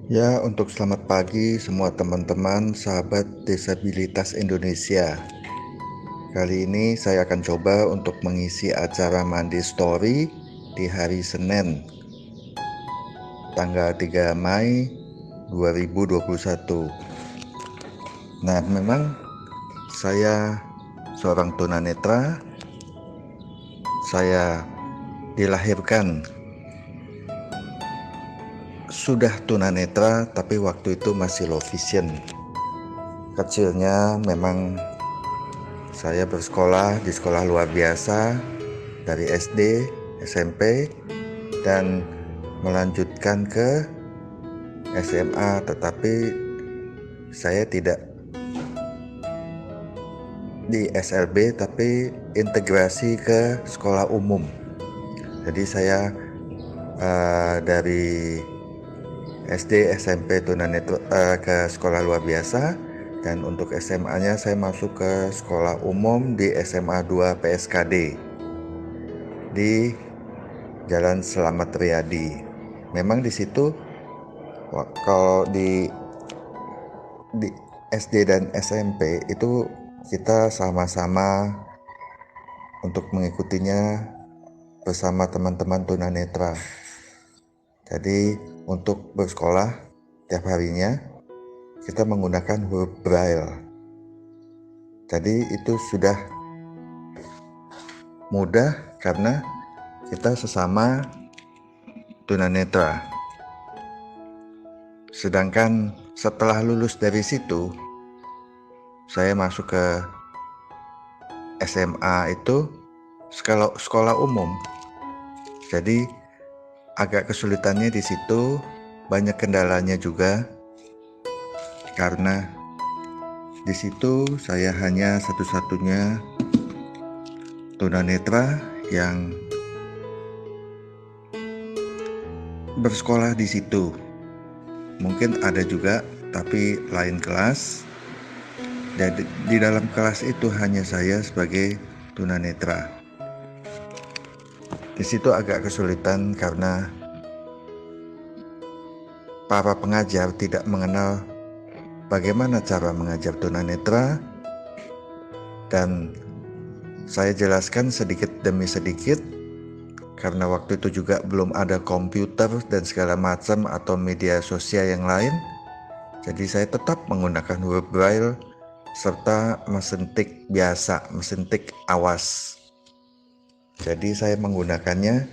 Ya, untuk selamat pagi semua teman-teman sahabat disabilitas Indonesia. Kali ini saya akan coba untuk mengisi acara Mandi Story di hari Senin, tanggal 3 Mei 2021. Nah, memang saya seorang tunanetra. Saya dilahirkan sudah tunanetra, tapi waktu itu masih low vision. Kecilnya memang saya bersekolah di sekolah luar biasa dari SD, SMP, dan melanjutkan ke SMA, tetapi saya tidak di SLB tapi integrasi ke sekolah umum. Jadi saya dari SD, SMP tunanetra ke sekolah luar biasa, dan untuk SMA-nya saya masuk ke sekolah umum di SMA 2 PSKD di Jalan Selamat Riyadi. Memang di situ kalau di SD dan SMP itu kita sama-sama untuk mengikutinya bersama teman-teman tunanetra. Jadi untuk bersekolah tiap harinya kita menggunakan huruf Braille. Jadi itu sudah mudah karena kita sesama tunanetra. Sedangkan setelah lulus dari situ, saya masuk ke SMA itu sekolah umum. Jadi agak kesulitannya di situ, banyak kendalanya juga karena di situ saya hanya satu-satunya tunanetra yang bersekolah di situ. Mungkin ada juga tapi lain kelas. Dan di dalam kelas itu hanya saya sebagai tunanetra. Di situ agak kesulitan karena para pengajar tidak mengenal bagaimana cara mengajar tunanetra, dan saya jelaskan sedikit demi sedikit karena waktu itu juga belum ada komputer dan segala macam atau media sosial yang lain. Jadi saya tetap menggunakan huruf Braille serta mesin tik biasa, mesin tik awas. Jadi saya menggunakannya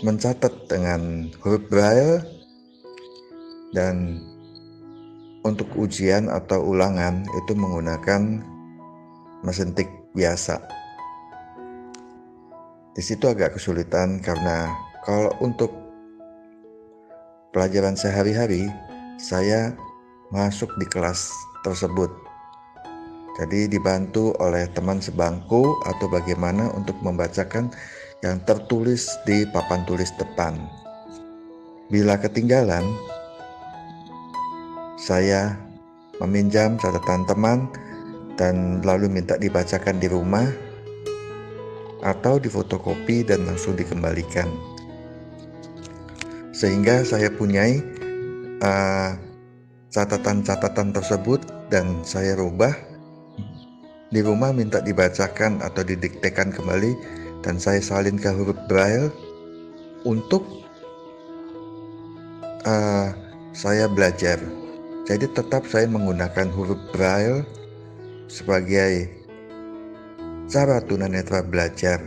mencatat dengan huruf Braille, dan untuk ujian atau ulangan itu menggunakan mesin tik biasa. Di situ agak kesulitan karena kalau untuk pelajaran sehari-hari saya masuk di kelas tersebut. Jadi dibantu oleh teman sebangku atau bagaimana untuk membacakan yang tertulis di papan tulis depan. Bila ketinggalan, saya meminjam catatan teman dan lalu minta dibacakan di rumah atau difotokopi dan langsung dikembalikan. Sehingga saya punyai catatan-catatan tersebut dan saya rubah di rumah, minta dibacakan atau didiktekan kembali, dan saya salin ke huruf Braille untuk saya belajar. Jadi tetap saya menggunakan huruf Braille sebagai cara tunanetra belajar.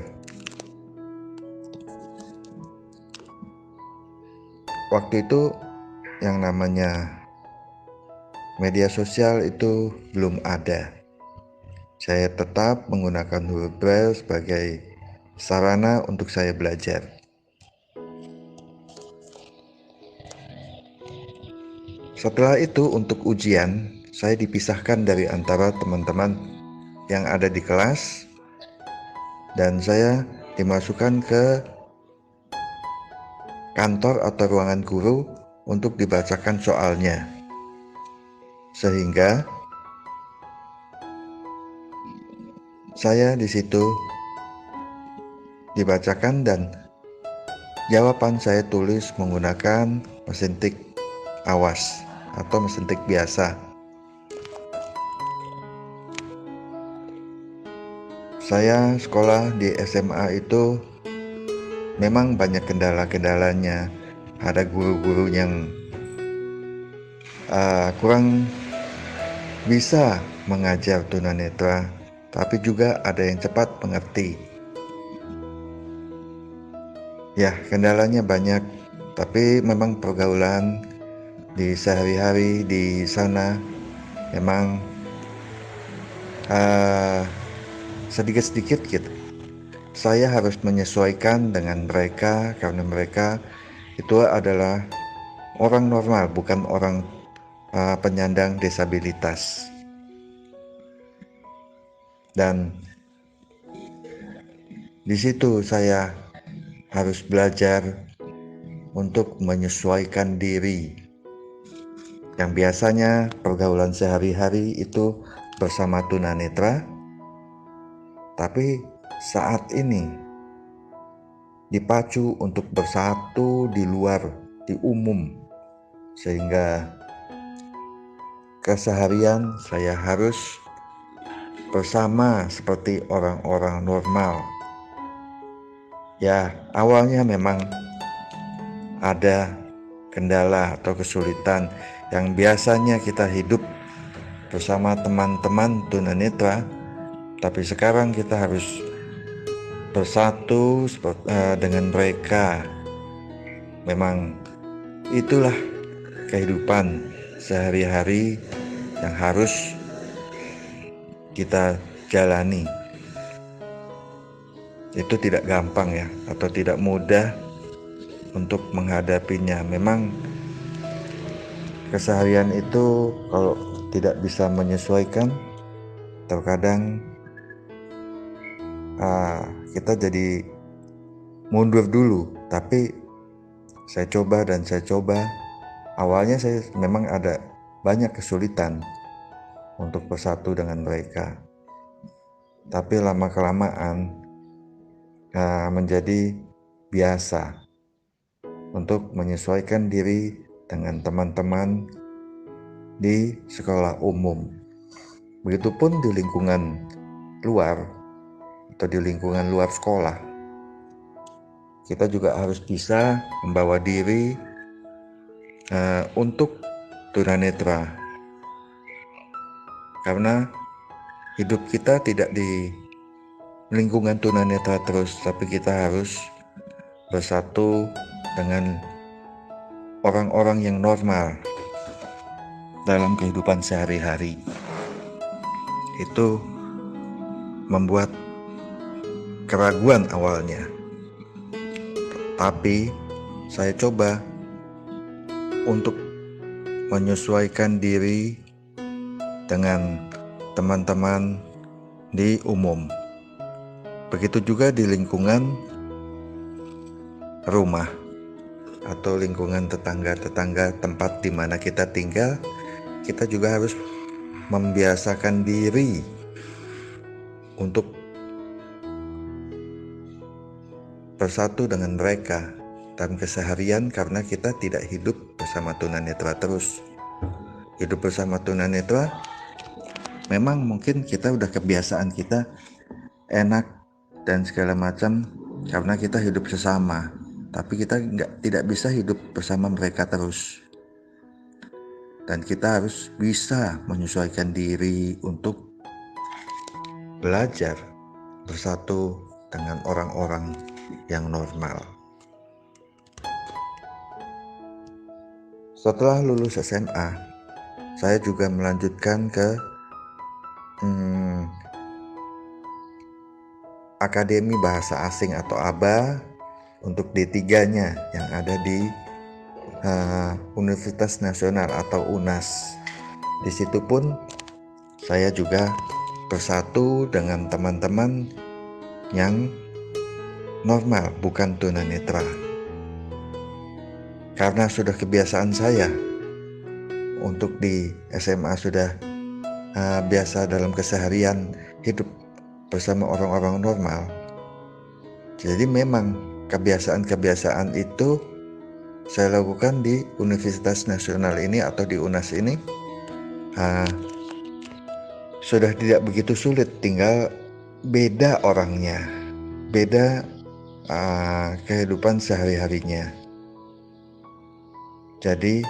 Waktu itu yang namanya media sosial itu belum ada. Saya tetap menggunakan huruf Braille sebagai sarana untuk saya belajar. Setelah itu untuk ujian, saya dipisahkan dari antara teman-teman yang ada di kelas dan saya dimasukkan ke kantor atau ruangan guru untuk dibacakan soalnya. Sehingga saya di situ dibacakan dan jawaban saya tulis menggunakan mesin tik awas atau mesin tik biasa. Saya sekolah di SMA itu memang banyak kendala-kendalanya. Ada guru-guru yang kurang bisa mengajar tunanetra, tapi juga ada yang cepat mengerti. Ya, kendalanya banyak, tapi memang pergaulan di sehari-hari di sana memang sedikit-sedikit gitu. Saya harus menyesuaikan dengan mereka karena mereka itu adalah orang normal, bukan orang penyandang disabilitas. Dan di situ saya harus belajar untuk menyesuaikan diri. Yang biasanya pergaulan sehari-hari itu bersama tunanetra, tapi saat ini dipacu untuk bersatu di luar, di umum, sehingga keseharian saya harus bersama seperti orang-orang normal. Ya, awalnya memang ada kendala atau kesulitan yang biasanya kita hidup bersama teman-teman tunanetra, tapi sekarang kita harus bersatu dengan mereka. Memang itulah kehidupan sehari-hari yang harus kita jalani. Itu tidak gampang ya, atau tidak mudah untuk menghadapinya. Memang keseharian itu kalau tidak bisa menyesuaikan, terkadang kita jadi mundur dulu. Tapi saya coba dan saya coba. Awalnya saya memang ada banyak kesulitan untuk bersatu dengan mereka, tapi lama-kelamaan menjadi biasa untuk menyesuaikan diri dengan teman-teman di sekolah umum. Begitupun di lingkungan luar atau di lingkungan luar sekolah. Kita juga harus bisa membawa diri untuk tunanetra. Karena hidup kita tidak di lingkungan tunanetra terus, tapi kita harus bersatu dengan orang-orang yang normal dalam kehidupan sehari-hari. Itu membuat keraguan awalnya, tapi saya coba untuk menyesuaikan diri dengan teman-teman di umum. Begitu juga di lingkungan rumah atau lingkungan tetangga-tetangga tempat di mana kita tinggal. Kita juga harus membiasakan diri untuk bersatu dengan mereka dalam keseharian, karena kita tidak hidup bersama tunanetra terus. Hidup bersama tunanetra memang mungkin kita udah kebiasaan kita enak dan segala macam karena kita hidup sesama, tapi kita tidak bisa hidup bersama mereka terus. Dan kita harus bisa menyesuaikan diri untuk belajar bersatu dengan orang-orang yang normal. Setelah lulus SMA, saya juga melanjutkan ke Akademi Bahasa Asing atau ABA untuk D3-nya yang ada di Universitas Nasional atau UNAS. Di situ pun saya juga bersatu dengan teman-teman yang normal, bukan tunanetra. Karena sudah kebiasaan saya untuk di SMA sudah biasa dalam keseharian hidup bersama orang-orang normal. Jadi memang kebiasaan-kebiasaan itu saya lakukan di Universitas Nasional ini atau di UNAS ini sudah tidak begitu sulit, tinggal beda orangnya, beda kehidupan sehari-harinya. Jadi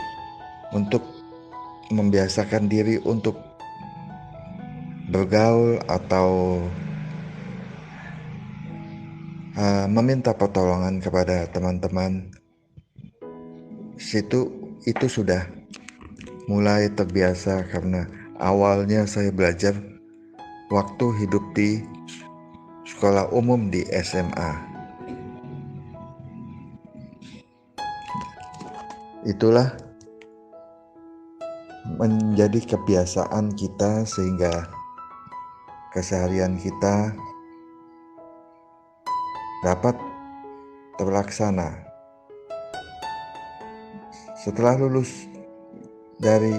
untuk membiasakan diri untuk bergaul atau meminta pertolongan kepada teman-teman, itu sudah mulai terbiasa karena awalnya saya belajar waktu hidup di sekolah umum di SMA. Itulah menjadi kebiasaan kita sehingga keseharian kita dapat terlaksana. Setelah lulus dari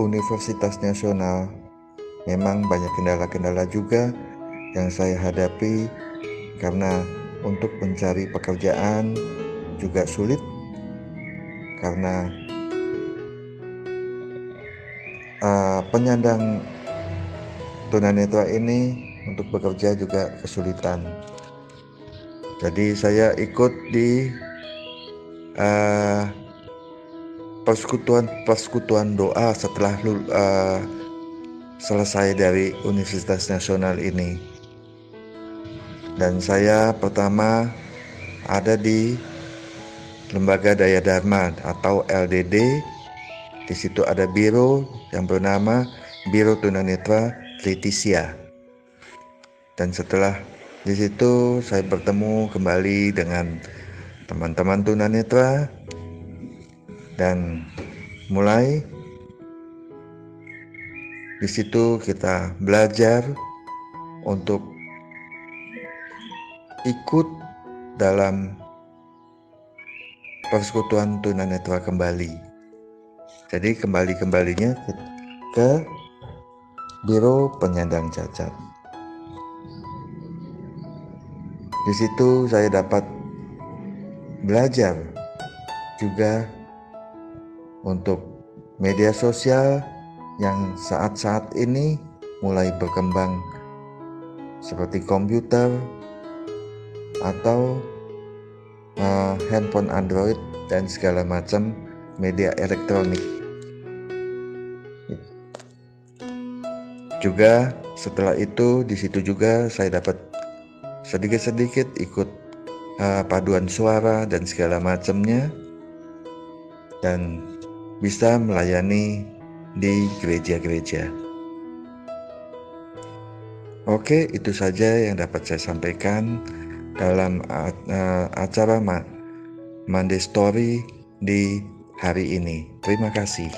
Universitas Nasional, memang banyak kendala-kendala juga yang saya hadapi karena untuk mencari pekerjaan juga sulit karena penyandang tunanetra ini untuk bekerja juga kesulitan. Jadi saya ikut di persekutuan doa setelah selesai dari Universitas Nasional ini. Dan saya pertama ada di Lembaga Daya Dharma atau LDD. Di situ ada biro yang bernama Biro Tunanetra Leticia. Dan setelah di situ saya bertemu kembali dengan teman-teman tunanetra dan mulai di situ kita belajar untuk ikut dalam persekutuan tunanetra kembali. Jadi kembalinya ke Biro Penyandang Cacat. Di situ saya dapat belajar juga untuk media sosial yang saat-saat ini mulai berkembang seperti komputer atau handphone Android dan segala macam media elektronik. Juga setelah itu di situ juga saya dapat sedikit-sedikit ikut paduan suara dan segala macamnya dan bisa melayani di gereja-gereja. Oke, itu saja yang dapat saya sampaikan dalam acara Monday Story di hari ini. Terima kasih.